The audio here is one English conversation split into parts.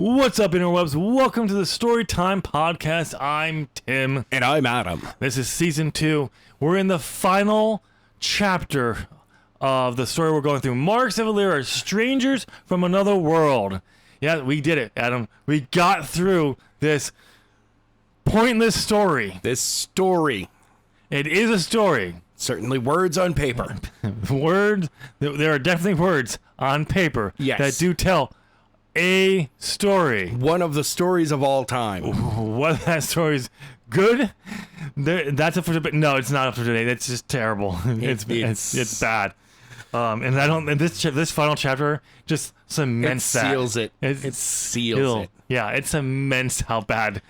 What's up, interwebs? Welcome to the Storytime Podcast. I'm Tim. And I'm Adam. This is Season 2. We're in the final chapter of the story we're going through. Marks of Eilira, Strangers from Another World. Yeah, we did it, Adam. We got through this pointless story. This story. It is a story. Certainly words on paper. Words. There are definitely words on paper that do tell a story. One of the stories of all time. Whether that story is good, that's up for debate. No, it's not up for today. That's just terrible. It's bad. And I don't. And this final chapter just cements that. Seals it. It seals it. Yeah, it cements how bad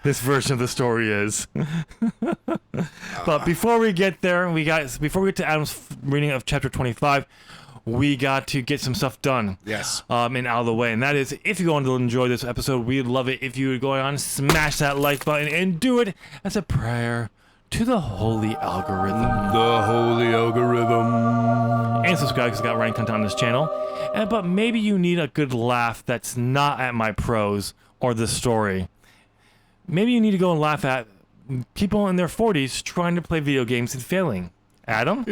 this version of the story is. But before we get there, before we get to Adam's reading of chapter 25. We got to get some stuff done. Yes. And out of the way. And that is, if you're going to enjoy this episode, we'd love it if you would go on, smash that like button, and do it as a prayer to the holy algorithm. The holy algorithm. And subscribe because I got writing content on this channel. But maybe you need a good laugh that's not at my prose or the story. Maybe you need to go and laugh at people in their 40s trying to play video games and failing. Adam?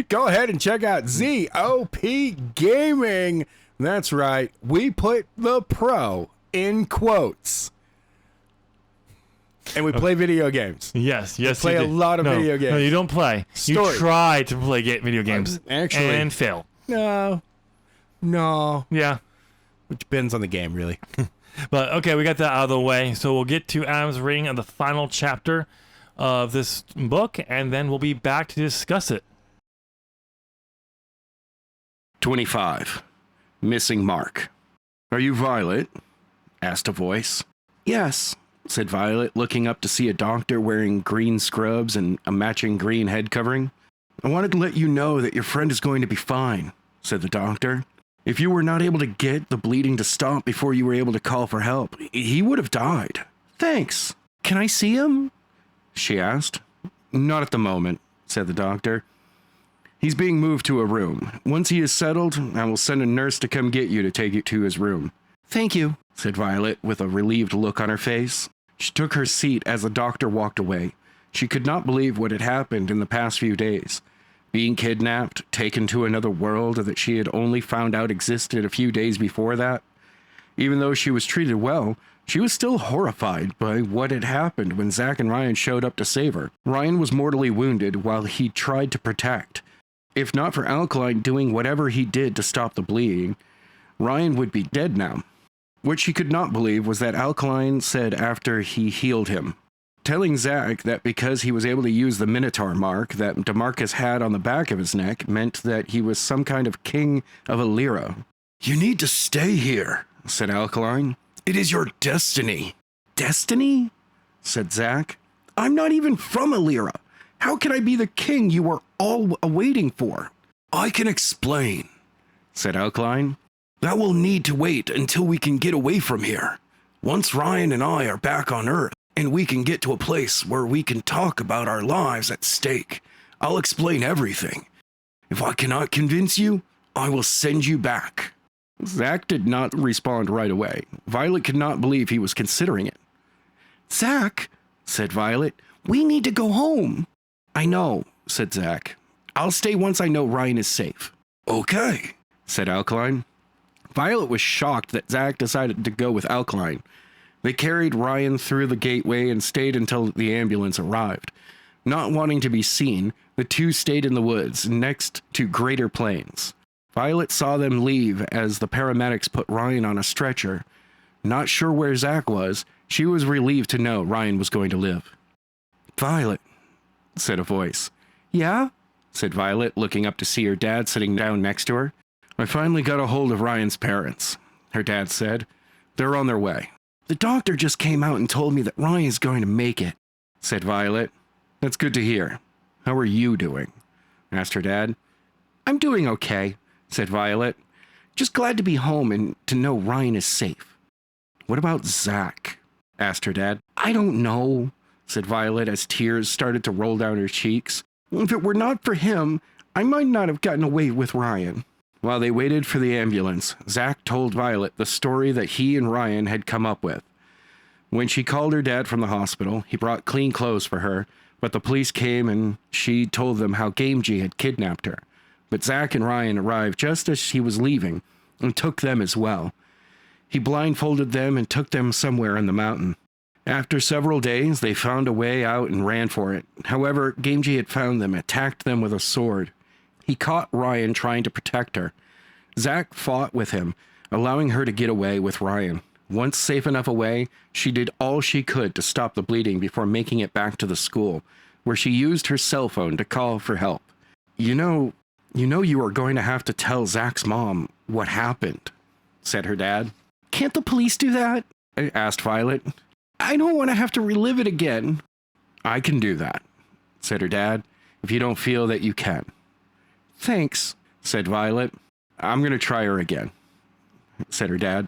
Go ahead and check out ZOP Gaming. That's right. We put the pro in quotes. And we play video games. Yes. We play a lot of video games. No, you don't play. Story. You try to play video games. Actually. And fail. No. Yeah. It depends on the game, really. But, okay, we got that out of the way. So we'll get to Adam's reading of the final chapter of this book, and then we'll be back to discuss it. 25. Missing Mark. Are you Violet? Asked a voice. Yes, said Violet, looking up to see a doctor wearing green scrubs and a matching green head covering. I wanted to let you know that your friend is going to be fine, said the doctor. If you were not able to get the bleeding to stop before you were able to call for help, he would have died. Thanks. Can I see him? She asked. Not at the moment, said the doctor. He's being moved to a room. Once he is settled, I will send a nurse to come get you to take you to his room. Thank you, said Violet with a relieved look on her face. She took her seat as the doctor walked away. She could not believe what had happened in the past few days. Being kidnapped, taken to another world that she had only found out existed a few days before that. Even though she was treated well, she was still horrified by what had happened when Zack and Ryan showed up to save her. Ryan was mortally wounded while he tried to protect. If not for Alkaline doing whatever he did to stop the bleeding, Ryan would be dead now. What she could not believe was that Alkaline said after he healed him, telling Zack that because he was able to use the Minotaur mark that DeMarcus had on the back of his neck meant that he was some kind of king of Eilira. You need to stay here, said Alkaline. It is your destiny. Destiny? Said Zack. I'm not even from Eilira. How can I be the king you were all awaiting for? I can explain, said Alkaline. That will need to wait until we can get away from here. Once Ryan and I are back on Earth, and we can get to a place where we can talk about our lives at stake, I'll explain everything. If I cannot convince you, I will send you back. Zack did not respond right away. Violet could not believe he was considering it. Zack, said Violet, we need to go home. I know, said Zack. I'll stay once I know Ryan is safe. Okay, said Alkaline. Violet was shocked that Zack decided to go with Alkaline. They carried Ryan through the gateway and stayed until the ambulance arrived. Not wanting to be seen, the two stayed in the woods next to Greater Plains. Violet saw them leave as the paramedics put Ryan on a stretcher. Not sure where Zack was, she was relieved to know Ryan was going to live. Violet, said a voice. Yeah? Said Violet, looking up to see her dad sitting down next to her. I finally got a hold of Ryan's parents, her dad said. They're on their way. The doctor just came out and told me that Ryan is going to make it, said Violet. That's good to hear. How are you doing? Asked her dad. I'm doing okay, said Violet. Just glad to be home and to know Ryan is safe. What about Zack? Asked her dad. I don't know, said Violet as tears started to roll down her cheeks. If it were not for him, I might not have gotten away with Ryan. While they waited for the ambulance, Zach told Violet the story that he and Ryan had come up with. When she called her dad from the hospital, he brought clean clothes for her, but the police came and she told them how Gamgee had kidnapped her. But Zach and Ryan arrived just as he was leaving and took them as well. He blindfolded them and took them somewhere in the mountain. After several days, they found a way out and ran for it. However, Gamgee had found them, attacked them with a sword. He caught Ryan trying to protect her. Zach fought with him, allowing her to get away with Ryan. Once safe enough away, she did all she could to stop the bleeding before making it back to the school, where she used her cell phone to call for help. You know you are going to have to tell Zach's mom what happened, said her dad. Can't the police do that? Asked Violet. I don't want to have to relive it again. I can do that, said her dad, if you don't feel that you can. Thanks, said Violet. I'm going to try her again, said her dad.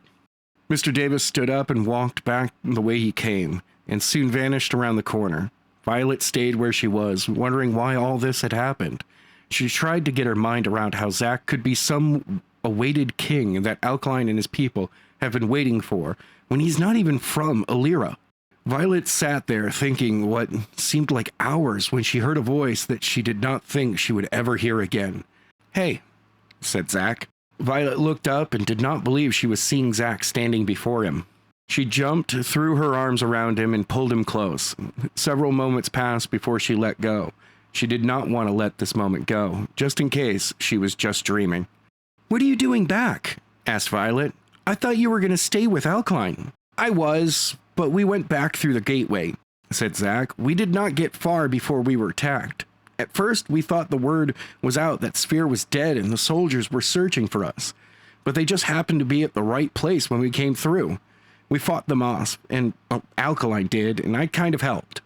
Mr. Davis stood up and walked back the way he came, and soon vanished around the corner. Violet stayed where she was, wondering why all this had happened. She tried to get her mind around how Zach could be some awaited king that Alkaline and his people have been waiting for, when he's not even from Eilira. Violet sat there thinking what seemed like hours when she heard a voice that she did not think she would ever hear again. Hey, said Zach. Violet looked up and did not believe she was seeing Zach standing before him. She jumped, threw her arms around him, and pulled him close. Several moments passed before she let go. She did not want to let this moment go, just in case she was just dreaming. What are you doing back? Asked Violet. I thought you were going to stay with Alkaline. I was, but we went back through the gateway, said Zach. We did not get far before we were attacked. At first, we thought the word was out that Sphere was dead and the soldiers were searching for us. But they just happened to be at the right place when we came through. We fought them off, and Alkaline did, and I kind of helped.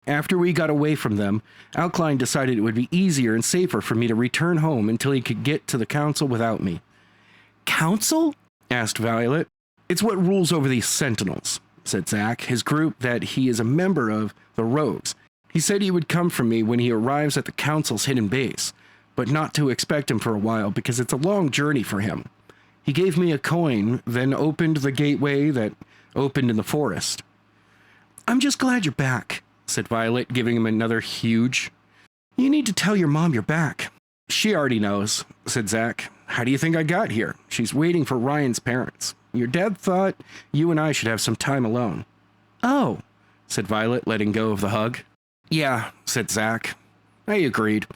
After we got away from them, Alkaline decided it would be easier and safer for me to return home until he could get to the council without me. Council? Asked Violet. It's what rules over these Sentinels, said Zach, his group that he is a member of, the Rogues. He said he would come for me when he arrives at the council's hidden base, but not to expect him for a while because it's a long journey for him. He gave me a coin, then opened the gateway that opened in the forest. I'm just glad you're back, said Violet, giving him another huge. You need to tell your mom you're back. She already knows, said Zach. How do you think I got here? She's waiting for Ryan's parents. Your dad thought you and I should have some time alone. Oh, said Violet, letting go of the hug. Yeah, said Zach. I agreed.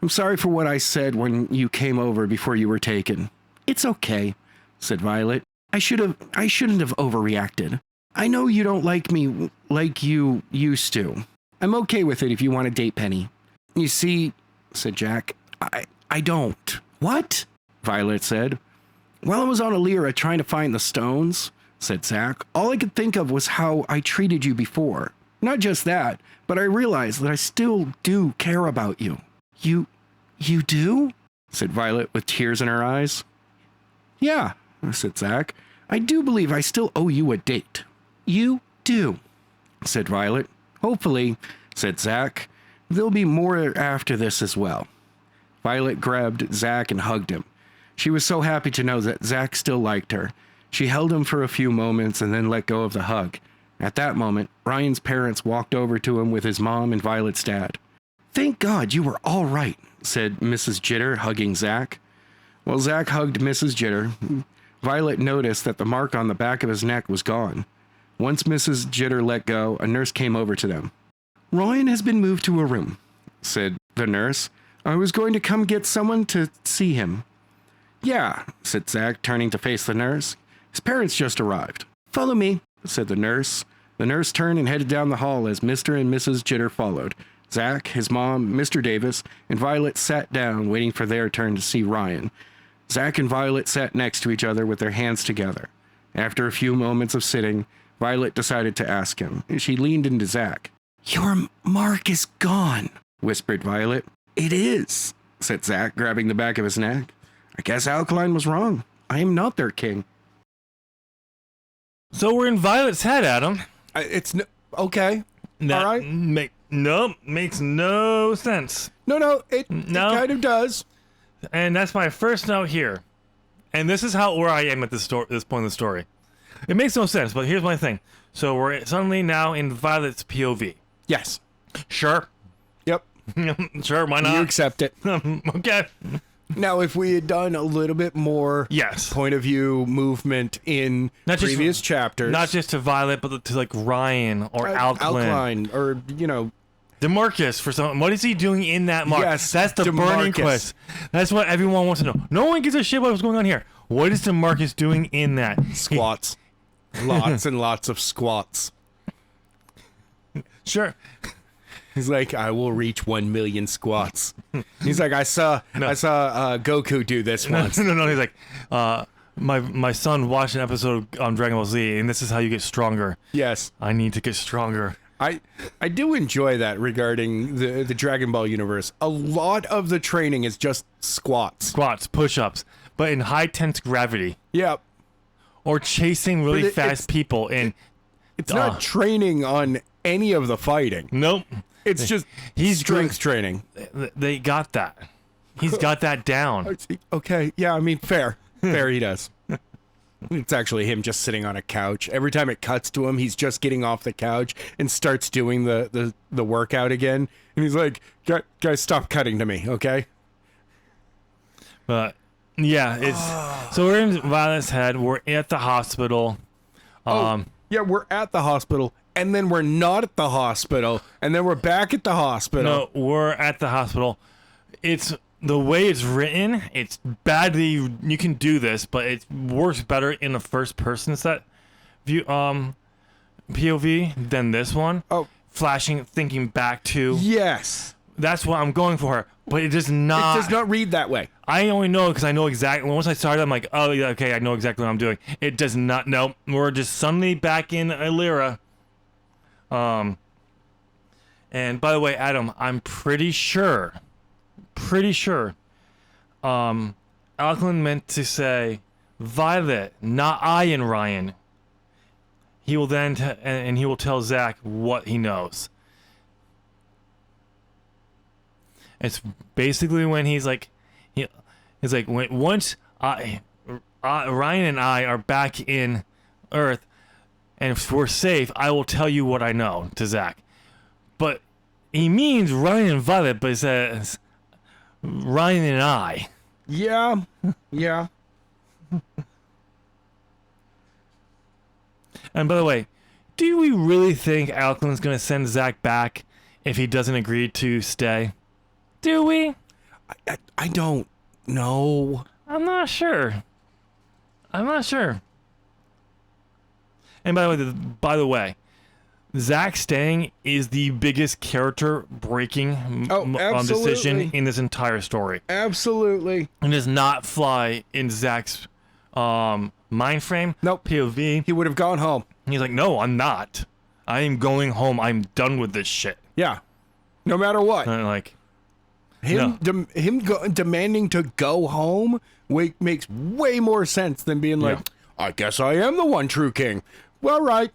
I'm sorry for what I said when you came over before you were taken. It's okay, said Violet. I shouldn't have overreacted. I know you don't like me like you used to. I'm okay with it if you want to date Penny. You see, said Jack, I don't. What? Violet said. While I was on Eilira trying to find the stones, said Zach, all I could think of was how I treated you before. Not just that, but I realized that I still do care about you. You do? Said Violet with tears in her eyes. Yeah, said Zach. I do believe I still owe you a date. You do, said Violet. Hopefully, said Zach. There'll be more after this as well. Violet grabbed Zach and hugged him. She was so happy to know that Zach still liked her. She held him for a few moments and then let go of the hug. At that moment, Ryan's parents walked over to him with his mom and Violet's dad. Thank God you were all right, said Mrs. Jitter, hugging Zach. While Zach hugged Mrs. Jitter, Violet noticed that the mark on the back of his neck was gone. Once Mrs. Jitter let go, a nurse came over to them. Ryan has been moved to a room, said the nurse. I was going to come get someone to see him. Yeah, said Zach, turning to face the nurse. His parents just arrived. Follow me, said the nurse. The nurse turned and headed down the hall as Mr. and Mrs. Jitter followed. Zach, his mom, Mr. Davis, and Violet sat down, waiting for their turn to see Ryan. Zach and Violet sat next to each other with their hands together. After a few moments of sitting, Violet decided to ask him. She leaned into Zach. Your mark is gone, whispered Violet. It is, said Zach, grabbing the back of his neck. I guess Alkaline was wrong. I am not their king. So we're in Violet's head, Adam. Okay. That all right. Makes no sense. No, it kind of does. And that's my first note here. And this is where I am at this point in the story. It makes no sense, but here's my thing. So we're suddenly now in Violet's POV. Yes. Sure. Yep. Sure, why not? You accept it. Okay. Now, if we had done a little bit more Yes. point of view movement in Not just- previous chapters, Not just to Violet, but to like Ryan or Alkaline. Alkaline, or DeMarcus for some. What is he doing in that mark? Yes, That's the burning DeMarcus. quest. That's what everyone wants to know. No one gives a shit about what's going on here. What is DeMarcus doing in that? squats, lots and lots of squats. Sure. He's like, I will reach 1 million squats. He's like, I saw Goku do this once. No. He's like, my son watched an episode on Dragon Ball Z, and this is how you get stronger. Yes, I need to get stronger. I do enjoy that regarding the Dragon Ball universe. A lot of the training is just squats. Squats, push-ups, but in high tense gravity, Yep. or chasing really But fast people. And It's not training on any of the fighting. nope, It's just He's strength training. they got that. He's got that down. Okay, yeah, I mean, fair. Fair, he does. It's actually him just sitting on a couch. Every time it cuts to him, he's just getting off the couch and starts doing the workout again. And he's like, guys, stop cutting to me, okay? But yeah, it's so we're in Violet's head. We're at the hospital. Yeah, we're at the hospital, and then we're not at the hospital, and then we're back at the hospital. No, we're at the hospital. It's the way it's written. It's bad that you can do this, but it works better in a first person set view POV than this one. Oh. Flashing, thinking back to. Yes. That's what I'm going for. But it does not. It does not read that way. I only know because I know exactly. Once I started, I'm like, oh, yeah, okay, I know exactly what I'm doing. It does not. No, we're just suddenly back in Eilira. And by the way, Adam, I'm pretty sure. Alkaline meant to say Violet, not I and Ryan. He will then and he will tell Zach what he knows. It's basically when he's like, once Ryan and I are back in Earth, and if we're safe, I will tell you what I know to Zach. But he means Ryan and Violet, but it says Ryan and I. Yeah. Yeah. And by the way, do we really think Alkaline's going to send Zach back if he doesn't agree to stay? Do we? I don't know. I'm not sure. And by the way, Zach staying is the biggest character breaking decision in this entire story. Absolutely. And does not fly in Zach's mind frame. Nope. POV. He would have gone home. He's like, no, I'm not. I am going home. I'm done with this shit. Yeah. No matter what. And like, Him demanding to go home makes way more sense than being like, I guess I am the one true king. Well, right.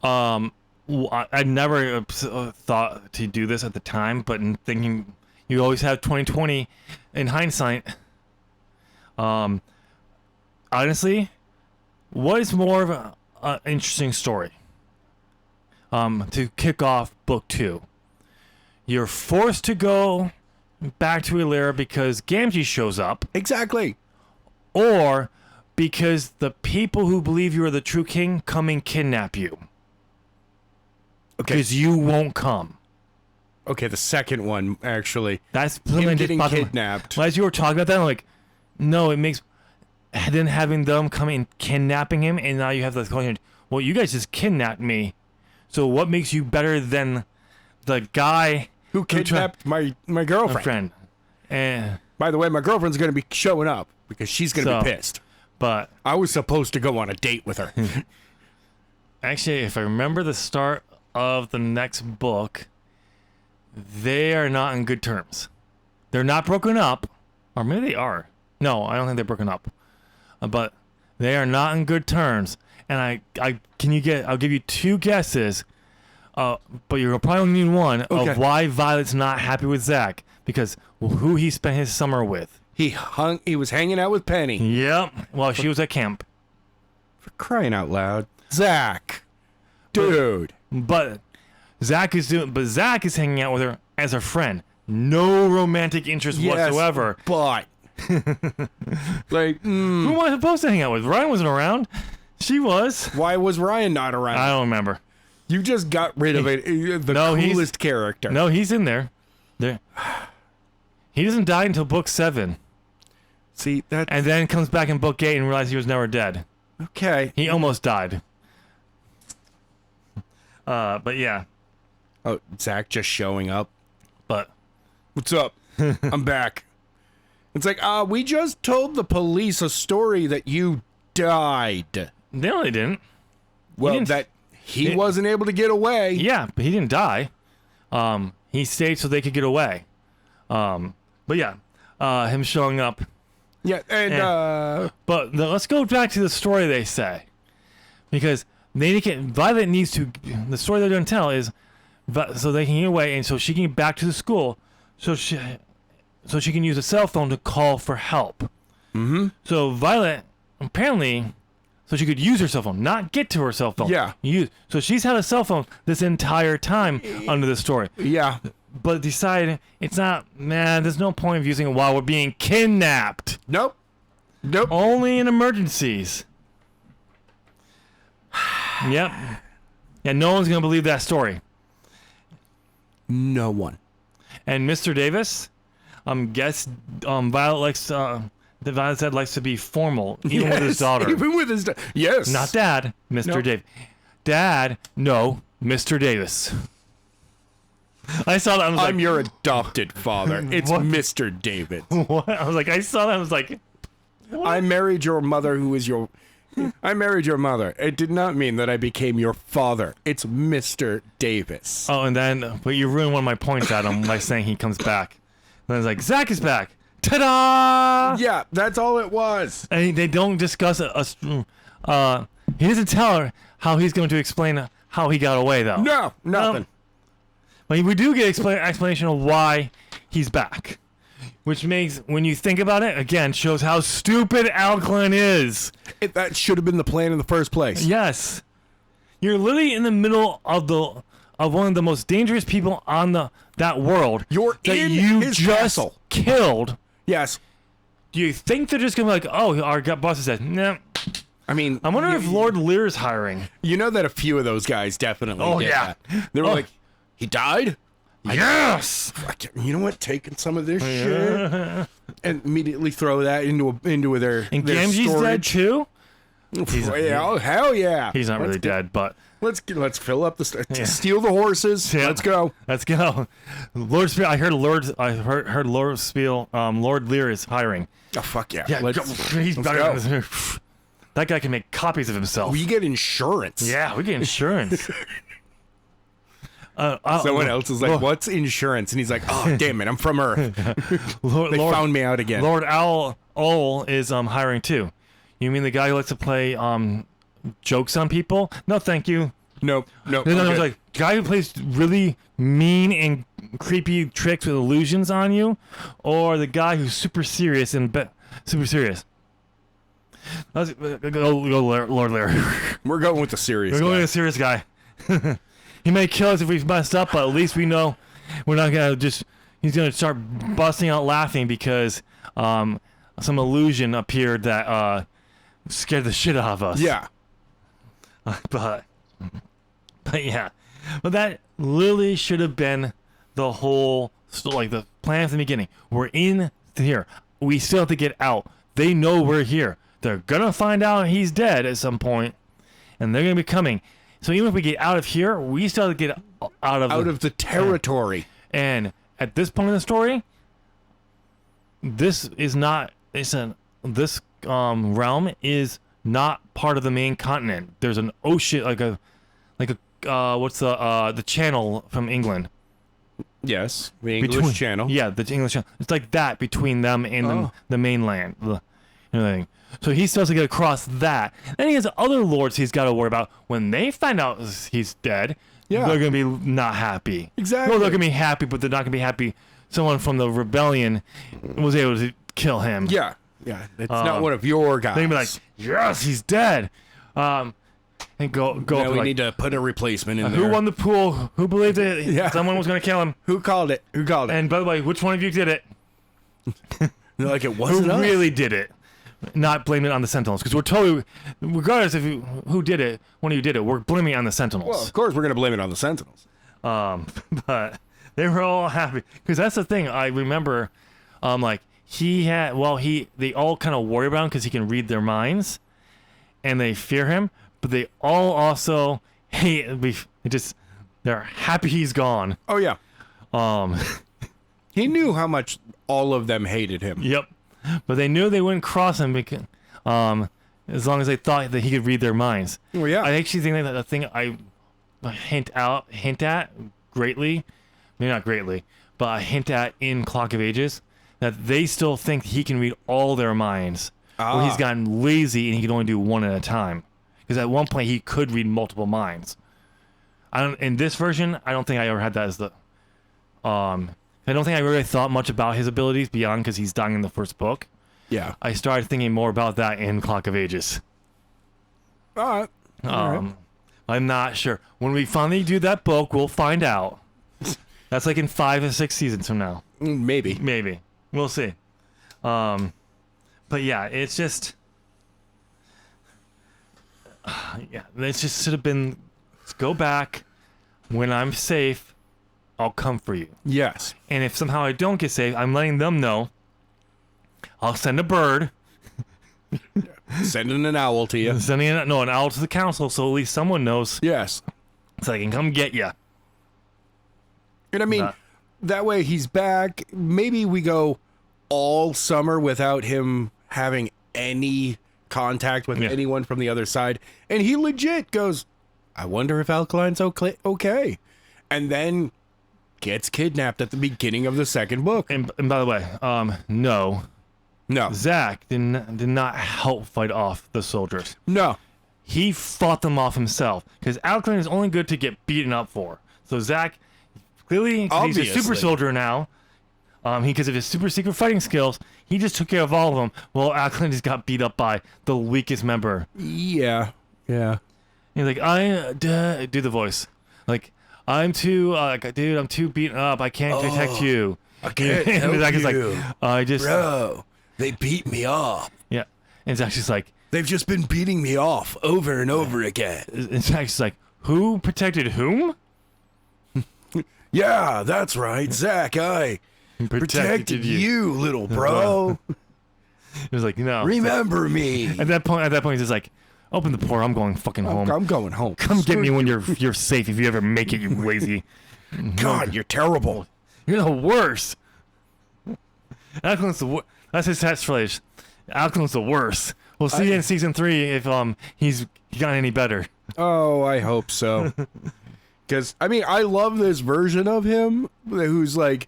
I never thought to do this at the time, but in thinking, you always have 2020 in hindsight. Honestly, what is more of an interesting story? To kick off book 2, you're forced to go back to Eilira because Gamgee shows up, Exactly. or because the people who believe you are the true king come and kidnap you. Okay. Because you won't come. Okay, the second one, actually. That's Him getting kidnapped. As you were talking about that, I'm like, no, it makes then having them come in kidnapping him, and now you have the question. Well, you guys just kidnapped me, so what makes you better than the guy Who kidnapped my girlfriend? friend? And By the way, my girlfriend's going to be showing up because she's going to be pissed. but I was supposed to go on a date with her. actually, if I remember the start of the next book, they are not in good terms. They're not broken up, or maybe they are. No, I don't think they're broken up. But they are not in good terms. And I'll give you 2 guesses, but you'll probably only need one Okay. of why Violet's not happy with Zach, because who he spent his summer with. He was hanging out with Penny. Yep. Well, she was at camp. For crying out loud. Zach. Dude. But Zach is hanging out with her as a friend. No romantic interest whatsoever. But like, Who am I supposed to hang out with? Ryan wasn't around. She was. why was Ryan not around? I don't remember. You just got rid of it. The coolest character. No, he's in there. He doesn't die until book 7. See that? And then comes back in book 8 and realizes he was never dead. Okay. He almost died. But yeah. Oh, Zach just showing up. But What's up? I'm back. It's like, we just told the police a story that you died. no, they didn't. Well, didn't- that he wasn't able to get away. Yeah, but he didn't die. He stayed so they could get away. But yeah, him showing up. Yeah, and But let's go back to the story they say, because Violet needs to. The story they're going to tell is so they can get away, and so she can get back to the school, so she can use a cell phone to call for help. Mm-hmm. So Violet apparently, so she could use her cell phone, not get to her cell phone. Yeah. So she's had a cell phone this entire time under the story. yeah, But decided it's not, man, there's no point of using it while we're being kidnapped. nope. Only in emergencies. Yep. Yeah, no one's going to believe that story. No one. And Mr. Davis, Violet said likes to be formal, even with his daughter. Even with his yes. Not Dad, Mr. Nope. Davis. Dad, no, Mr. Davis. I saw that. I was I'm like, your adopted father. It's What? Mr. David. what? I was like, I saw that. I was like, I married your mother who is your... I married your mother. It did not mean that I became your father. It's Mr. Davis. oh, and then, but you ruined one of my points, Adam, by saying he comes back. And I was like, Zach is back. Ta-da! Yeah, that's all it was. And they don't discuss he doesn't tell her how he's going to explain how he got away, though. No, nothing. But we do get explanation of why he's back. Which makes, when you think about it, again, shows how stupid Alclan is. That should have been the plan in the first place. Yes. You're literally in the middle of one of the most dangerous people on that world. You're that in you his just castle. killed. Yes. Do you think they're just gonna be like, oh, our boss said, nah. I mean, I wonder if Lord Lear's hiring. you know that a few of those guys definitely Oh, did yeah. that. They were Oh. like, he died? Yes. You know what? Taking some of this shit and immediately throw that into their And their Gamgee's storage. dead too. Oh, hell yeah. He's not really dead, but Let's fill up the steal the horses. Yeah. Let's go. let's go. Lord Spiel. I heard Lord Spiel. Lord Lear is hiring. Oh fuck yeah. Yeah, he's let's better go. than that guy can make copies of himself. We get insurance. Yeah, we get insurance. Someone else is like, "What's insurance?" And he's like, "Oh, damn it, I'm from Earth. Lord, They found me out again." Lord Owl is hiring too. You mean the guy who likes to play jokes on people? No, thank you. Nope. No, I was like, guy who plays really mean and creepy tricks with illusions on you, or the guy who's super serious and super serious. Go Lord Lear. We're going with the serious We're going guy. with a serious guy. He may kill us if we've messed up, but at least we know we're not gonna just. He's gonna start busting out laughing because some illusion appeared that scared the shit out of us. Yeah. But yeah, but that literally should have been the whole like the plan from the beginning. We're in here. We still have to get out. They know we're here. They're gonna find out he's dead at some point, and they're gonna be coming. So even if we get out of here, we still have to get out of the territory. And at this point in the story, this is not. This realm is not part of the main continent. There's an ocean, like a what's the channel from England? Yes, the English Channel. Yeah, the English Channel. It's like that between them and the mainland. Everything. So he still has to get across that. Then he has other lords he's got to worry about. When they find out he's dead, Yeah. they're going to be not happy. Exactly. Well, they're going to be happy, but they're not going to be happy. Someone from the rebellion was able to kill him. Yeah. Yeah. It's not one of your guys. They'd be like, yes, he's dead. And go up we and like, need to put a replacement in there. who won the pool? Who believed it? Yeah. Someone was going to kill him. Who called it? Who called it? And by the way, which one of you did it? They're like, it Who wasn't us. really did it? Not blame it on the Sentinels, because we're totally, regardless of who did it, one of you did it, we're blaming it on the Sentinels. Well, of course, we're going to blame it on the Sentinels. But they were all happy, because that's the thing. I remember, like they all kind of worry about him because he can read their minds, and they fear him, but they all also hate. They're happy he's gone. Oh, yeah. Um, He knew how much all of them hated him. Yep. But they knew they wouldn't cross him because, as long as they thought that he could read their minds. Oh, yeah. I actually think that the thing I hint at greatly, maybe not greatly, but I hint at in Clock of Ages, that they still think he can read all their minds. Or he's gotten lazy and he can only do one at a time. Because at one point he could read multiple minds. In this version, I don't think I ever had that as the... I don't think I really thought much about his abilities beyond because he's dying in the first book. Yeah. I started thinking more about that in Clock of Ages. All right. I'm not sure. When we finally do that book, we'll find out. That's like in 5 or 6 seasons from now. Maybe. Maybe. We'll see. But yeah, it's just... yeah, it just should have been... Let's go back. When I'm safe, I'll come for you. Yes. And if somehow I don't get saved, I'm letting them know. I'll send a bird. Sending an owl to you. Sending an owl to the council, so at least someone knows, Yes. so I can come get you. And I mean, that way he's back. Maybe we go all summer without him having any contact with anyone from the other side. And he legit goes, I wonder if Alkaline's okay. And then gets kidnapped at the beginning of the second book. And by the way, no, Zach did not help fight off the soldiers. No. He fought them off himself because Alkaline is only good to get beaten up for. So Zach, clearly, he's a super soldier now. Because of his super secret fighting skills, he just took care of all of them. Well, Alkaline just got beat up by the weakest member. Yeah. He's like, do the voice. Like, I'm too beaten up. I can't protect you. I can't and Zach is like, bro, they beat me off. Yeah. And Zach's just like, They've just been beating me off over and over again. And Zach's just like, who protected whom? Yeah, that's right, Zach. I protected you, little bro. He was like, no. Remember me. At that point, he's just like, open the portal. I'm going fucking home. I'm going home. Come get me when you're safe. If you ever make it, you lazy. God, you're terrible. You're the worst. Alkaline's the worst. That's his catchphrase. Alkaline's the worst. We'll see you in season 3 if he's gotten any better. Oh, I hope so. Because I mean, I love this version of him who's like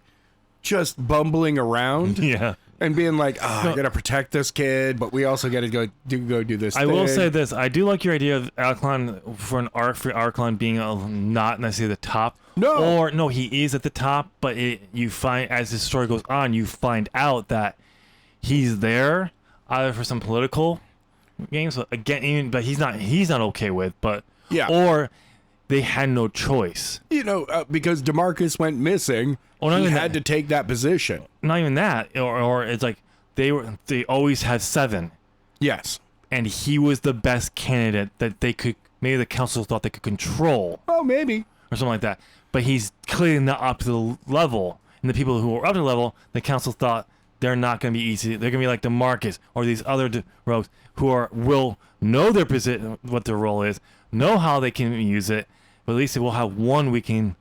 just bumbling around. Yeah. And being like, I gotta protect this kid, but we also gotta go do this. I will say this: I do like your idea of Alkaline for Alkaline being not necessarily the top. No, he is at the top, but you find as the story goes on, you find out that he's there either for some political games, but he's not okay with, but yeah, or they had no choice. Because DeMarcus went missing, he had to take that position. Not even that, or it's like they always had 7. Yes. And he was the best candidate that maybe the council thought they could control. Oh, maybe. Or something like that. But he's clearly not up to the level. And the people who are up to the level, the council thought they're not going to be easy. They're going to be like DeMarcus or these other rogues who will know their position, what their role is, know how they can use it, but at least they will have one we can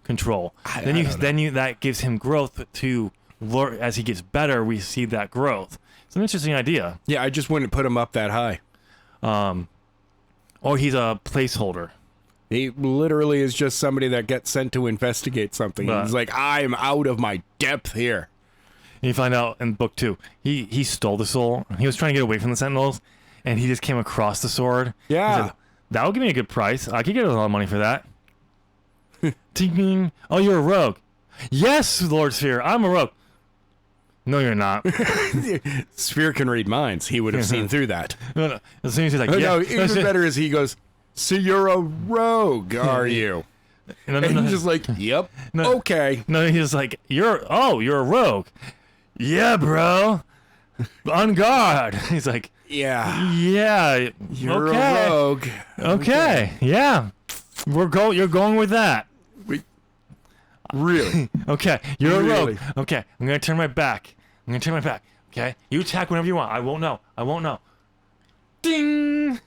control. That gives him growth to learn. As he gets better, we see that growth. It's an interesting idea. Yeah, I just wouldn't put him up that high. Or he's a placeholder. He literally is just somebody that gets sent to investigate something. He's like, I'm out of my depth here. And you find out in book 2, he stole the soul. He was trying to get away from the Sentinels, and he just came across the sword. Yeah. Said, that'll give me a good price. I could get a lot of money for that. Ting. Oh, you're a rogue. Yes, Lord Sphere, I'm a rogue. No, you're not. Sphere can read minds. He would have seen through that. No. As soon as he's like, Oh, yeah. no, even better is he goes, so you're a rogue, are you? No, And he's just like, yep, No. okay. No, he's like, you're a rogue. Yeah, bro. On guard. He's like, Yeah, yeah. you're okay. a rogue. Okay. Yeah. You're going with that. Really? Okay. You're a Really? rogue. Okay. I'm gonna turn my back. Okay. You attack whenever you want. I won't know. Ding.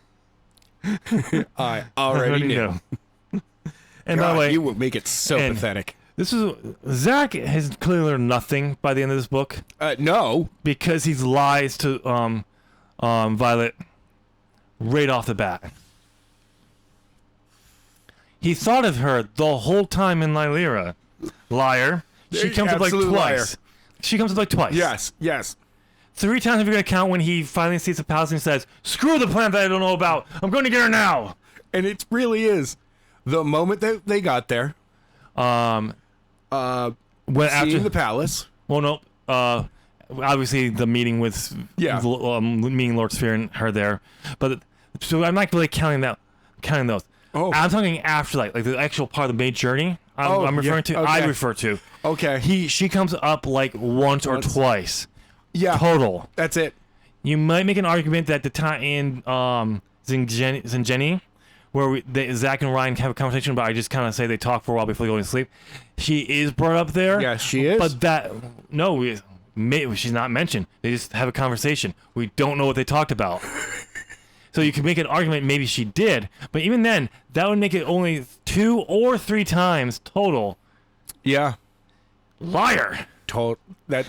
I already knew. And by the God, way, you would make it so and- pathetic. this is Zach has clearly learned nothing by the end of this book No. because he lies to Violet right off the bat. He thought of her the whole time in Eilira. Liar. She comes up like Absolute twice. She comes up like twice. Yes. 3 times if you're gonna count when he finally sees the palace and says, "Screw the plan that I don't know about. I'm going to get her now." And it really is. The moment that they got there, When seeing after the palace. well, no. Obviously the meeting with meeting Lord Sphere and her there, but so I'm not really counting those. Oh. I'm talking after like the actual part of the main journey. I'm referring to. okay. I refer to. Okay. She comes up like once or twice Yeah. total. That's it. You might make an argument that the time in Zingeni, where Zach and Ryan have a conversation, but I just kind of say they talk for a while before they go to sleep. She is brought up there. Yes, she is. But she's not mentioned. They just have a conversation. We don't know what they talked about. So you could make an argument maybe she did, but even then, that would make it only 2 or 3 times total. Yeah. Liar. That.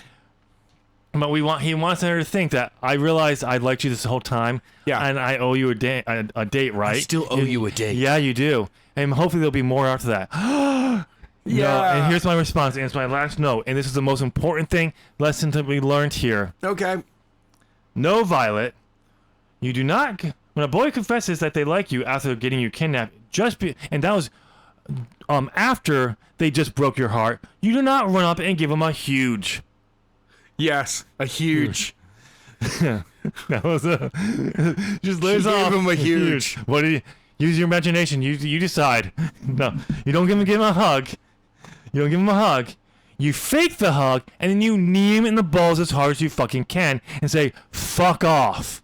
But he wants her to think that I realized I liked you this whole time. Yeah. And I owe you a date, right? I still owe you a date. Yeah, you do. And hopefully there'll be more after that. No, and here's my response, and it's my last note, and this is the most important lesson that we learned here. Okay. No, Violet, you do not. When a boy confesses that they like you after getting you kidnapped, and that was after they just broke your heart, you do not run up and give him a huge. Yes. A huge. That was just lays She gave off. him a huge. What do you use your imagination? You decide. No, you don't give him a hug. You don't give him a hug. You fake the hug, and then you knee him in the balls as hard as you fucking can, and say "fuck off."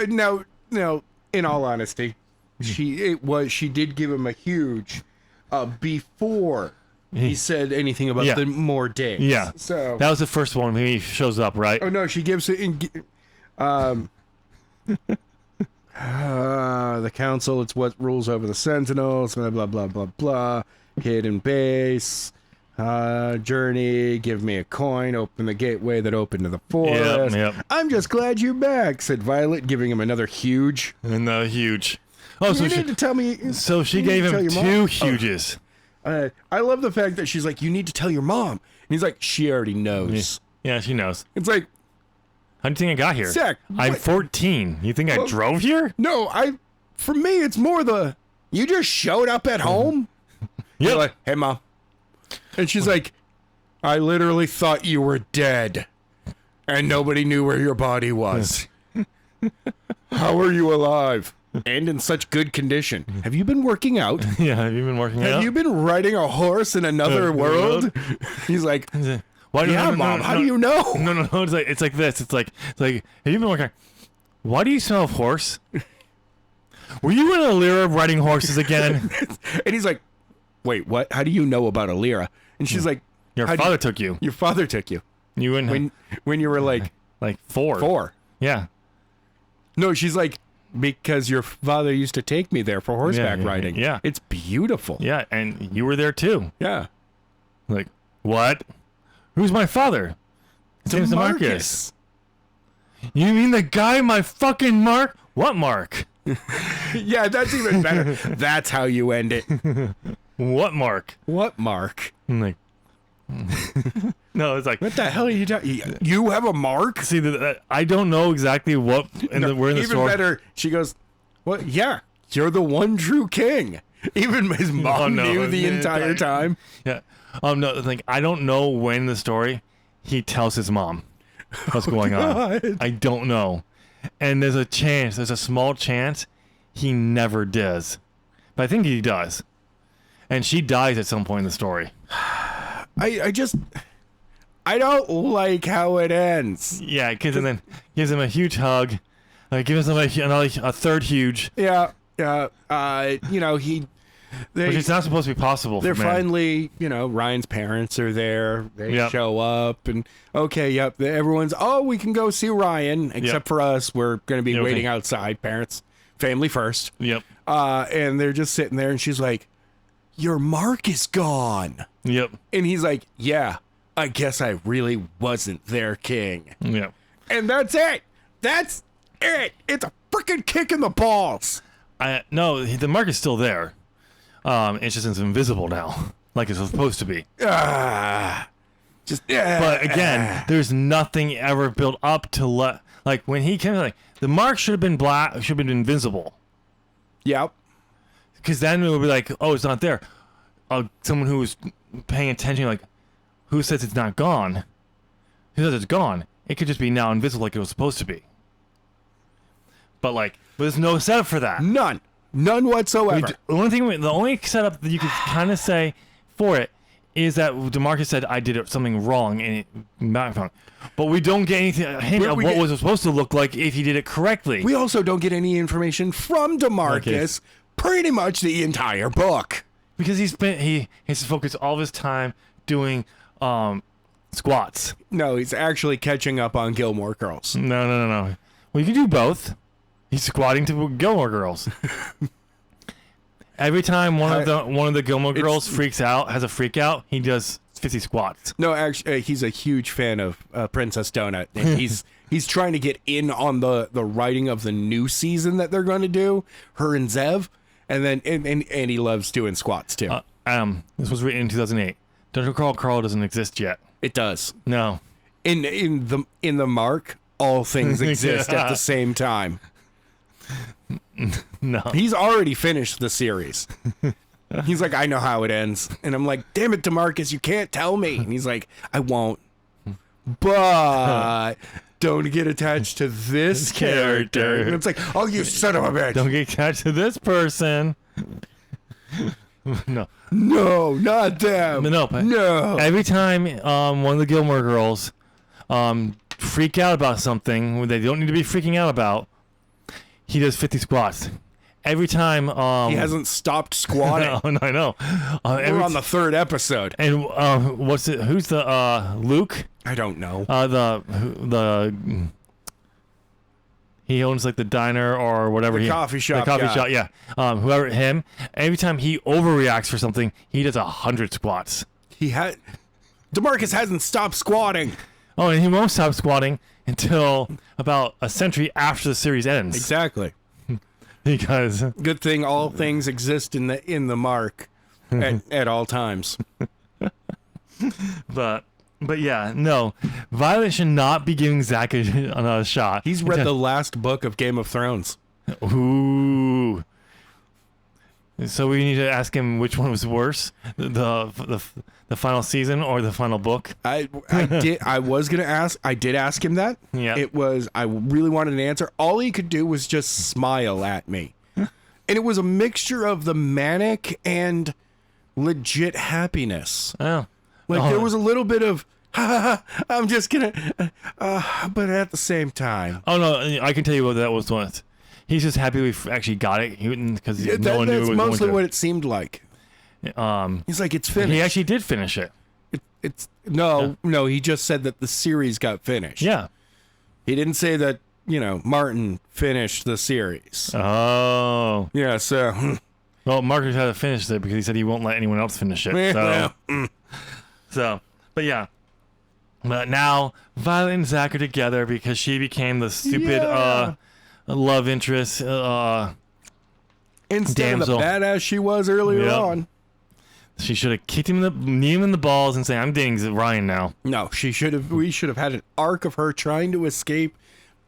Now, in all honesty, she did give him a huge before he said anything about Yeah. the more days. Yeah. So That was the first one when he shows up, right? oh no, she gives it in. The council, it's what rules over the sentinels, blah blah blah blah blah. Hidden base, journey, give me a coin, open the gateway that opened to the forest. Yep. I'm just glad you're back, said Violet, giving him another huge. And huge. Oh, You need to tell me. so she you need gave to tell him your 2 mom. huges. I love the fact that she's like, you need to tell your mom. And he's like, she already knows. Yeah, she knows. It's like, How do you think I got here? Zach, I'm what- 14. You think I drove here? no, for me, it's more you just showed up at home? You're Yep. like, hey, Mom. And she's like, I literally thought you were dead. And nobody knew where your body was. How are you alive? And in such good condition. Have you been working out? Yeah, have you been working out? Have you been riding a horse in another world? He's like, Why do yeah, Mom, how do you know? No. It's like this. It's like, have you been working? Why do you smell of horse? Were you in Eilira riding horses again? And he's like, wait, what? How do you know about Eilira? And she's like, Your "How do father took you. your father took you You wouldn't when you were like 4. 4. Yeah. No, she's like, because your father used to take me there for horseback riding. yeah. It's beautiful. Yeah, and you were there too. Yeah. Like, what? Who's my father? His name's DeMarcus. You mean the guy my fucking Mark? What Mark? Yeah, that's even better. That's how you end it. What Mark? What, Mark? I'm like, no, it's like, What the hell are you talking? You have a mark? see, I don't know exactly what, and we're in the Even store. better, she goes, what? Yeah, you're the one true king. Even his mom no, knew the man, entire time. Yeah. No, like I don't know when in the story he tells his mom what's going on. I don't know. And there's a small chance he never does. But I think he does. And she dies at some point in the story. I don't like how it ends. Yeah, and then gives him a huge hug. Gives him a third huge. Yeah. Which is not supposed to be possible. They're for men. finally, Ryan's parents are there. They Yep. show up and everyone's, we can go see Ryan, except for us. We're going to be Yeah, okay. waiting outside. Parents, family first. Yep. And they're just sitting there and she's like, your mark is gone. Yep. And he's like, yeah, I guess I really wasn't their king. Yep. And that's it. That's it. It's a freaking kick in the balls. No, the mark is still there. It's just it's invisible now, like it's supposed to be. But again, there's nothing ever built up to like when he came. The mark should have been black, should have been invisible. Yep. Because then it would be like, oh, it's not there. Someone who was paying attention, like, who says it's not gone? Who says it's gone? It could just be now invisible, like it was supposed to be. But there's no setup for that. None whatsoever. The only setup that you could kind of say for it is that DeMarcus said I did something wrong and but we don't get anything a hint of what was supposed to look like if he did it correctly. We also don't get any information from DeMarcus pretty much the entire book because he has to focus all of his time doing squats. No, he's actually catching up on Gilmore Girls. No. Well, you can do both. He's squatting to Gilmore Girls. Every time one of the Gilmore Girls has a freak out, he does 50 squats. No, actually, he's a huge fan of Princess Donut, and he's trying to get in on the writing of the new season that they're going to do. Her and Zev, and then and he loves doing squats too. This was written in 2008. Dungeon Crawl Carl doesn't exist yet. It does. No. In the mark, all things exist at the same time. No. He's already finished the series. He's like, I know how it ends. And I'm like, damn it, DeMarcus, you can't tell me. And he's like, I won't. But don't get attached to this character. And it's like, oh, you son of a bitch. Don't get attached to this person. No. No, not them. No. Every time one of the Gilmore Girls freak out about something when they don't need to be freaking out about, he does 50 squats. Every time he hasn't stopped squatting. No, I know. We're on the third episode. And what's it? Who's the Luke? I don't know. He owns the diner or whatever. The coffee shop. The coffee shop. Yeah. Whoever him. Every time he overreacts for something, he does 100 squats. DeMarcus hasn't stopped squatting. Oh, and he won't stop squatting until about a century after the series ends. Exactly. Because good thing all things exist in the mark at all times. But yeah, no. Violet should not be giving Zach another shot. He's read the last book of Game of Thrones. Ooh. So we need to ask him which one was worse, the final season or the final book. I did ask him that. Yeah. I really wanted an answer. All he could do was just smile at me. And it was a mixture of the manic and legit happiness. Oh. There was a little bit of I'm just gonna but at the same time. Oh no, I can tell you what that was once. He's just happy we actually got it because no one knew it was that's mostly going what it seemed like. He's like, it's finished. He actually did finish it. No, he just said that the series got finished. Yeah. He didn't say that, Martin finished the series. Oh. Yeah, so. Well, Marcus had to finish it because he said he won't let anyone else finish it. But yeah. But now, Violet and Zach are together because she became the stupid love interest instead damsel. of the badass she was earlier on. She should have kicked him in the balls and saying, I'm dating Ryan now. No, we should have had an arc of her trying to escape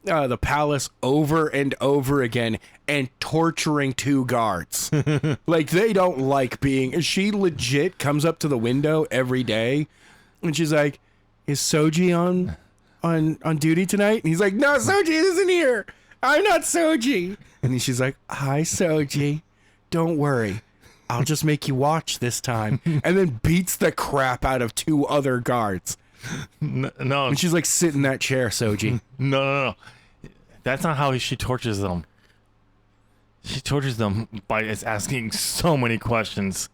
the palace over and over again and torturing two guards. They don't like being. She legit comes up to the window every day and she's like, Soji on duty tonight? And he's like, no, Soji isn't here. I'm not Soji. And then she's like, hi, Soji. Don't worry. I'll just make you watch this time. And then beats the crap out of 2 other guards. No, And she's like, sit in that chair, Soji. no. That's not how she tortures them. She tortures them by asking so many questions.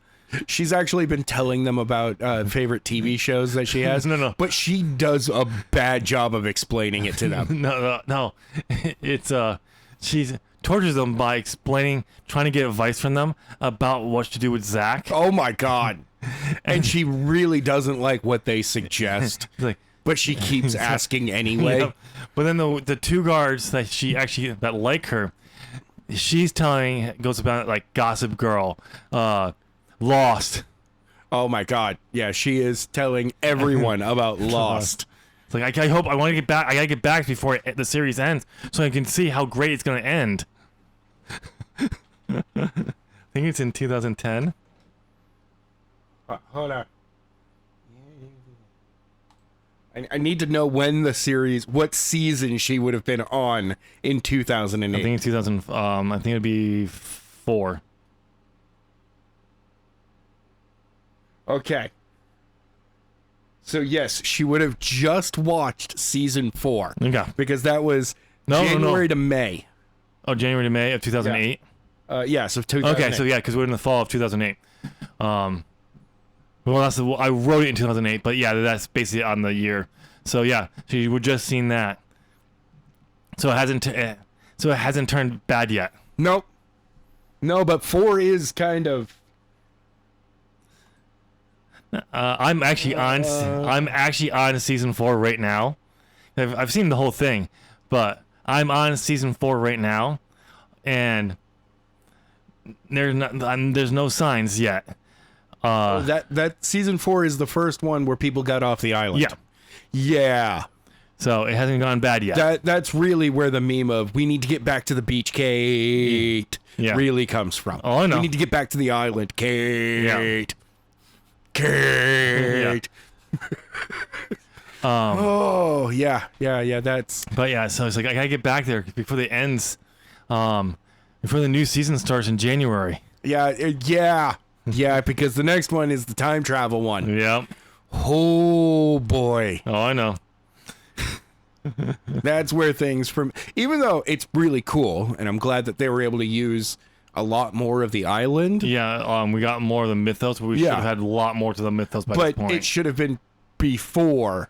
She's actually been telling them about favorite TV shows that she has. No. But she does a bad job of explaining it to them. No. It's she tortures them by trying to get advice from them about what to do with Zach. Oh my God. And she really doesn't like what they suggest. It's like, But she keeps asking anyway. yeah. But then the 2 guards that like her, she's goes about like Gossip Girl, Lost. Oh my God. Yeah, she is telling everyone about Lost. It's like I want to get back. I gotta get back before the series ends, so I can see how great it's gonna end. I think it's in 2010. Hold on. I need to know when the series, what season she would have been on in 2008. I think it's 2000. I think it'd be 4. Okay. So yes, she would have just watched season 4. Okay. Because that was No. January to May. Oh, January to May of 2008. Yes, of 2008. Okay, so yeah, because we're in the fall of 2008. Well, I wrote it in 2008, but yeah, that's basically on the year. So yeah, so you were just seeing that. So it hasn't turned bad yet. Nope. No, but 4 is kind of. I'm actually on season 4 right now. I've seen the whole thing, but I'm on season 4 right now, and there's no signs yet. That season 4 is the first one where people got off the island. Yeah. Yeah. So it hasn't gone bad yet. That's really where the meme of "we need to get back to the beach, Kate" really comes from. Oh, I know. We need to get back to the island, Kate. Yeah. Kate. Oh yeah. That's. But yeah, so it's like I gotta get back there before it ends, before the new season starts in January. Yeah. Because the next one is the time travel one. Yep. Oh boy. Oh, I know. That's where things even though it's really cool, and I'm glad that they were able to use a lot more of the island. Yeah. We got more of the mythos, but we should have had a lot more to the mythos by this point. But it should have been before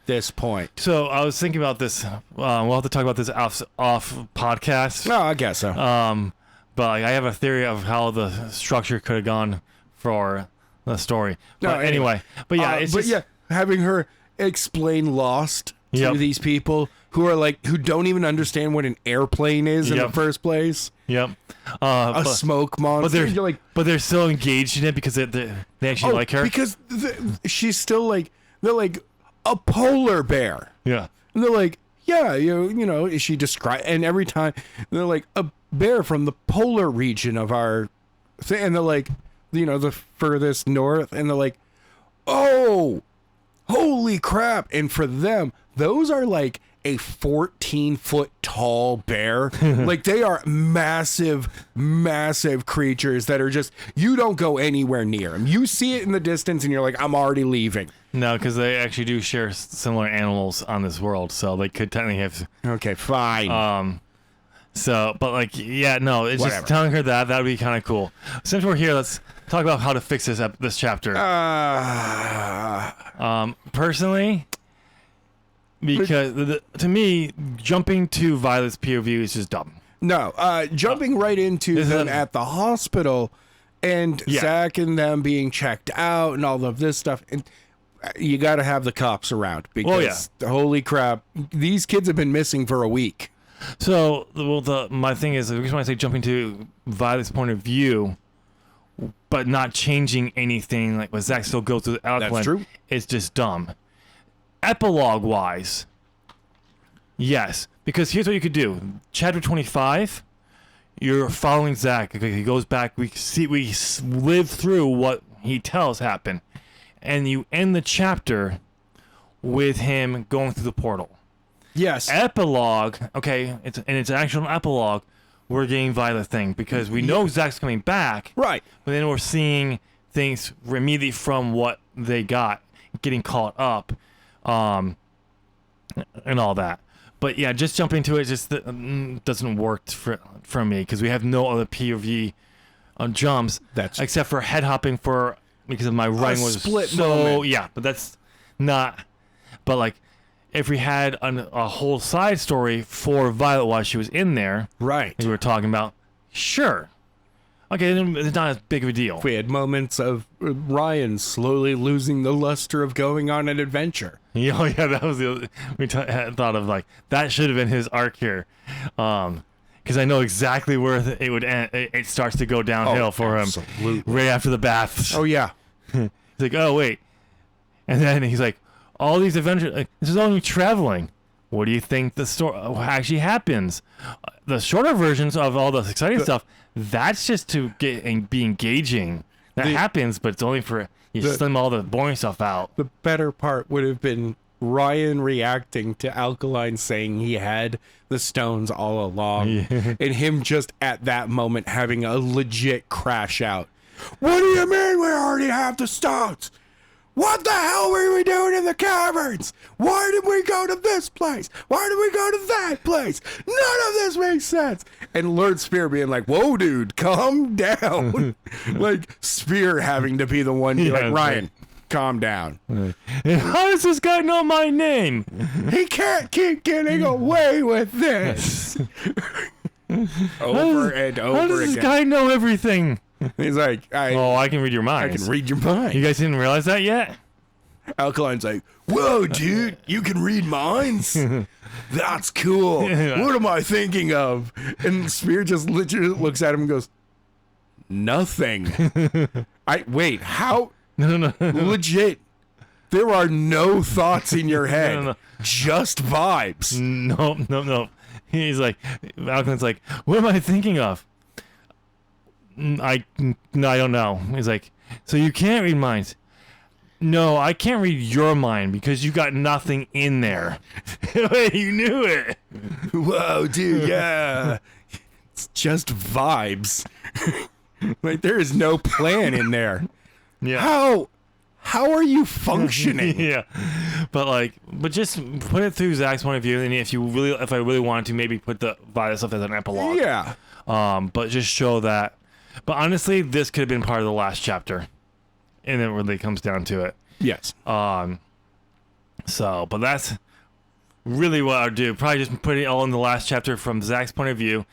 this point. So I was thinking about this. We'll have to talk about this off podcast. No, I guess so. But like, I have a theory of how the structure could have gone for the story. But anyway. But yeah, having her explain Lost to these people who are like who don't even understand what an airplane is in the first place. Yep. Smoke monster. But they're still engaged in it because they actually like her. Because she's still like they're like a polar bear. Yeah. And they're like, yeah, you know, is she describe? And every time they're like a bear from the polar region of our thing, and they're like, you know, the furthest north, and they're like, oh, holy crap! And for them, those are like a 14-foot tall bear. Like they are massive creatures that are just you don't go anywhere near them. You see it in the distance, and you're like, I'm already leaving. No, because they actually do share similar animals on this world, so they could technically have. Okay, fine. So, but like, yeah, no, it's Whatever. just telling her that would be kind of cool. Since we're here, let's talk about how to fix this chapter. Personally, because to me, jumping to Violet's POV is just dumb. No, jumping right into them at the hospital and Zach and them being checked out and all of this stuff. And you got to have the cops around because holy crap, these kids have been missing for a week. So, my thing is, the reason why I say jumping to Violet's point of view, but not changing anything, like what Zach still goes through the Alkaline, That's true. It's just dumb. Epilogue-wise, yes, because here's what you could do. Chapter 25, you're following Zach. He goes back. We live through what he tells happened, and you end the chapter with him going through the portal. Yes. Epilogue, okay, it's an actual epilogue. We're getting Violet thing because we know Zach's coming back, Right. but then we're seeing things immediately from what they got, getting caught up, and all that. But yeah, just jumping into it just doesn't work for me because we have no other POV jumps except for head hopping because of my writing was split so moment. Yeah, but that's not. But like, if we had a whole side story for Violet while she was in there, Right. as we were talking about, sure, okay, then it's not as big of a deal. We had moments of Ryan slowly losing the luster of going on an adventure. Yeah, that was had thought of like that should have been his arc here, because I know exactly where it would end. It starts to go downhill for him right after the baths. Oh, yeah. He's like, oh wait, and then he's like, all these adventures. This is only traveling. What do you think the story actually happens? The shorter versions of all the exciting stuff. That's just to get and be engaging. That happens, but it's only for you slim all the boring stuff out. The better part would have been Ryan reacting to Alkaline saying he had the stones all along, and him just at that moment having a legit crash out. What do you mean we already have the stones? What the hell were we doing in the caverns? Why did we go to this place? Why did we go to that place? None of this makes sense. And Lord Spear being like, whoa, dude, calm down. Like, Spear having to be the one to be like, Ryan, calm down. How does this guy know my name? He can't keep getting away with this. Over and over How does again. this guy know everything? He's like, I can read your I mind. can read your mind. You guys didn't realize that yet? Alkaline's like, whoa, dude, you can read minds? That's cool. What am I thinking of? And Spear just literally looks at him and goes, nothing. Wait, how? No. Legit. There are no thoughts in your head. No. Just vibes. No. He's like, Alkaline's like, what am I thinking of? I don't know. He's like, so you can't read minds. No, I can't read your mind because you got nothing in there. You knew it. Whoa, dude, yeah. It's just vibes. Like, there is no plan in there. Yeah. How are you functioning? Yeah. But just put it through Zach's point of view, and if I really wanted to, maybe put the Violet stuff as an epilogue. Yeah. But just show that. But honestly, this could have been part of the last chapter, and it really comes down to it. Yes. But that's really what I would do. Probably just put it all in the last chapter from Zach's point of view.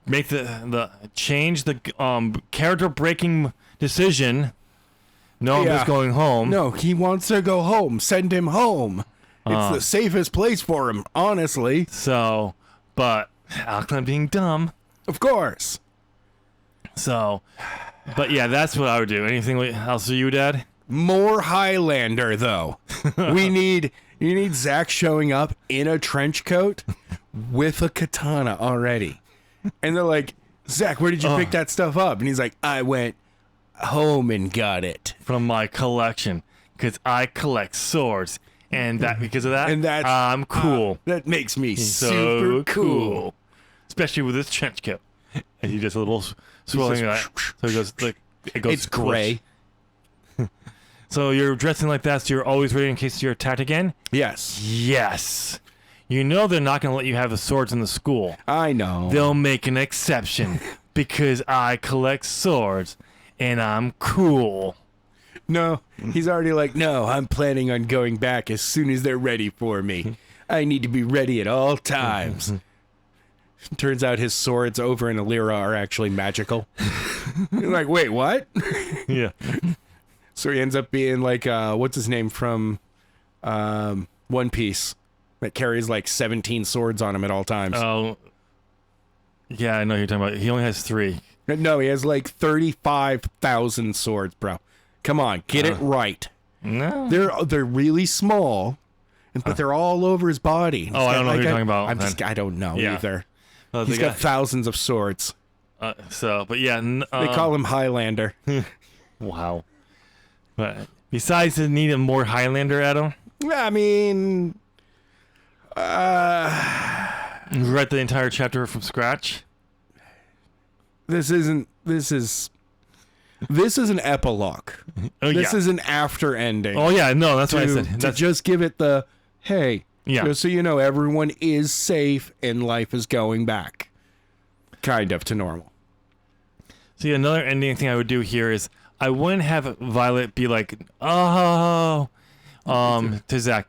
Make change the character breaking decision. No, I'm just going home. No, he wants to go home. Send him home. It's the safest place for him, honestly. So, but Alkaline being dumb. Of course. So, but yeah, that's what I would do. Anything else you would add? More Highlander, though. You need Zach showing up in a trench coat with a katana already. And they're like, Zach, where did you pick that stuff up? And he's like, I went home and got it. From my collection. Because I collect swords. And because of that, And that's, I'm cool. That makes me So super cool. Especially with this trench coat. And he just a little swirling like so he goes like it goes It's gray. So you're dressing like that, so you're always ready in case you're attacked again? Yes. Yes. You know they're not going to let you have the swords in the school. I know. They'll make an exception because I collect swords and I'm cool. No, he's already like, no, I'm planning on going back as soon as they're ready for me. I need to be ready at all times. Turns out his swords over in Eilira are actually magical. You're like, wait, what? Yeah. So he ends up being like, what's his name from One Piece that carries like 17 swords on him at all times. Oh. Yeah, I know who you're talking about. He only has 3. No, he has like 35,000 swords, bro. Come on, get it right. No. They're really small, but they're all over his body. Oh, I don't know who you're talking about. I don't know either. He's got thousands of swords. But yeah. They call him Highlander. Wow. But besides the need of more Highlander, Adam, I mean, Read the entire chapter from scratch. this is an epilogue. Oh This yeah. is an after ending. Oh yeah. No, that's what I to, said. to That's, just give it the hey, Yeah. just so you know, everyone is safe and life is going back, kind of to normal. see, another ending thing I would do here is I wouldn't have Violet be like, oh, to Zach.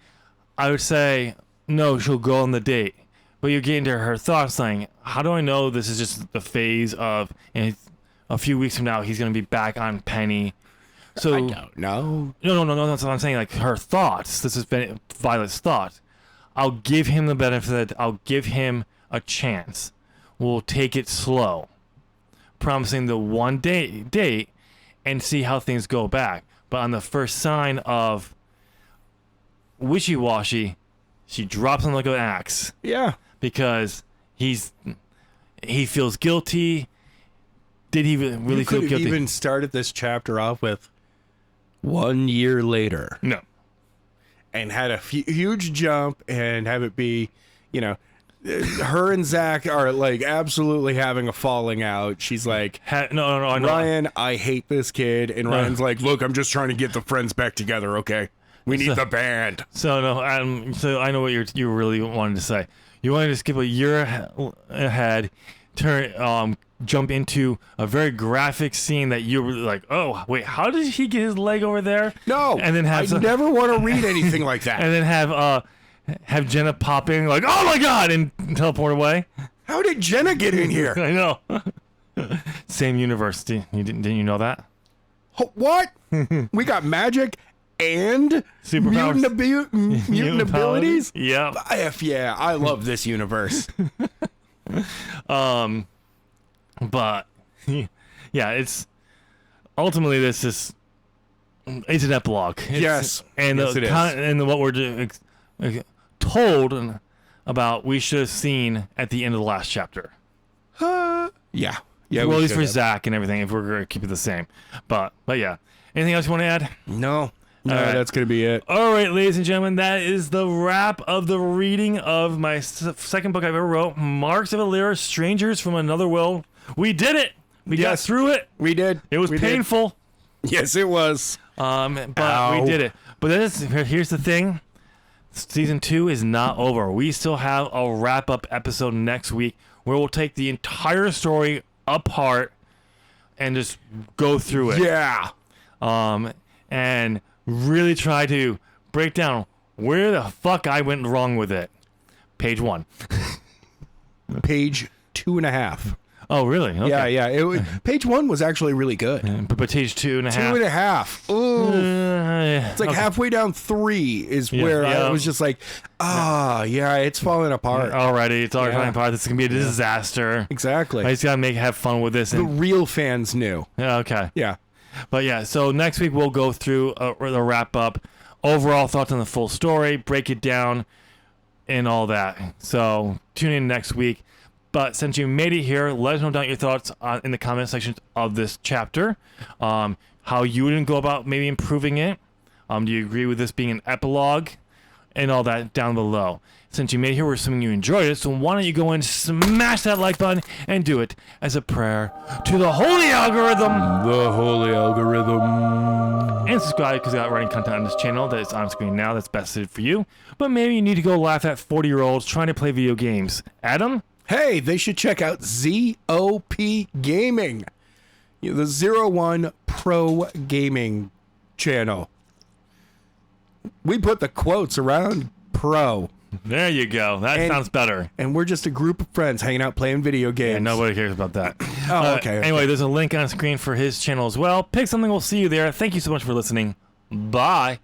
I would say no, she'll go on the date. But you get into her thoughts, saying, how do I know this is just the phase of, and a few weeks from now he's gonna be back on Penny. So I don't know. No. That's what I'm saying. Like her thoughts. This has been Violet's thoughts. I'll give him the benefit. I'll give him a chance. We'll take it slow, promising the one date, and see how things go back. But on the first sign of wishy-washy, she drops him like an axe Yeah. because he feels guilty. Did he really You feel could have guilty? even started this chapter off with 1 year later No. and had a huge jump and have it be, you know, her and Zach are like absolutely having a falling out. She's like, No. I know. Ryan, I hate this kid. And Ryan's like, look, I'm just trying to get the friends back together, okay? We need the band. So no, so I know what you really wanted to say. You wanted to skip a year ahead, jump into a very graphic scene that you were like, oh wait, how did he get his leg over there? No, and then have I never want to read anything like that. and then have Jenna pop in like, oh my god, and teleport away. How did Jenna get in here? I know. Same university. Didn't you know that? What? We got magic and Superpowers. mutant abilities? Yeah. F yeah, I love this universe. But yeah, it's ultimately it's an epilogue. Yes. And Yes, it is. and what we're told about we should have seen at the end of the last chapter. Yeah. Yeah. Well, at least should for have. Zach and everything, if we're gonna keep it the same. But yeah. Anything else you want to add? No, All right. that's gonna be it. All right, ladies and gentlemen, that is the wrap of the reading of my second book I've ever wrote, Marks of Eilira, Strangers from Another World. We did it. We got Yes. through it. We did. It was We did. painful. Yes, it was. But Ow. we did it. But here's the thing. Season 2 is not over. We still have a wrap-up episode next week where we'll take the entire story apart and just go through it. Yeah. And really try to break down where the fuck I went wrong with it. Page 1. Page 2.5. Oh, really? Okay. Yeah. Page 1 was actually really good. But page 2.5. 2.5. Ooh. It's like halfway down 3 is where yeah. I was just like, yeah, it's falling apart. Already, it's already Yeah. falling apart. This is gonna be a disaster. Exactly. I just gotta have fun with this. The And real fans knew. yeah, okay. Yeah. But yeah, so next week we'll go through the wrap up, overall thoughts on the full story, break it down, and all that. So tune in next week. But since you made it here, let us know down your thoughts in the comment section of this chapter. How you would go about maybe improving it. Do you agree with this being an epilogue? And all that down below. Since you made it here, we're assuming you enjoyed it. So why don't you go and smash that like button and do it as a prayer to the holy algorithm. The holy algorithm. And subscribe because I got writing content on this channel that is on screen now that's best suited for you. But maybe you need to go laugh at 40-year-olds trying to play video games. Adam? Hey, they should check out ZOP Gaming, the 01 Pro Gaming channel. We put the quotes around pro, There you go. That And- sounds better. and we're just a group of friends hanging out playing video games. And nobody cares about that. Oh, okay. Anyway, there's a link on screen for his channel as well. Pick something. We'll see you there. Thank you so much for listening. Bye.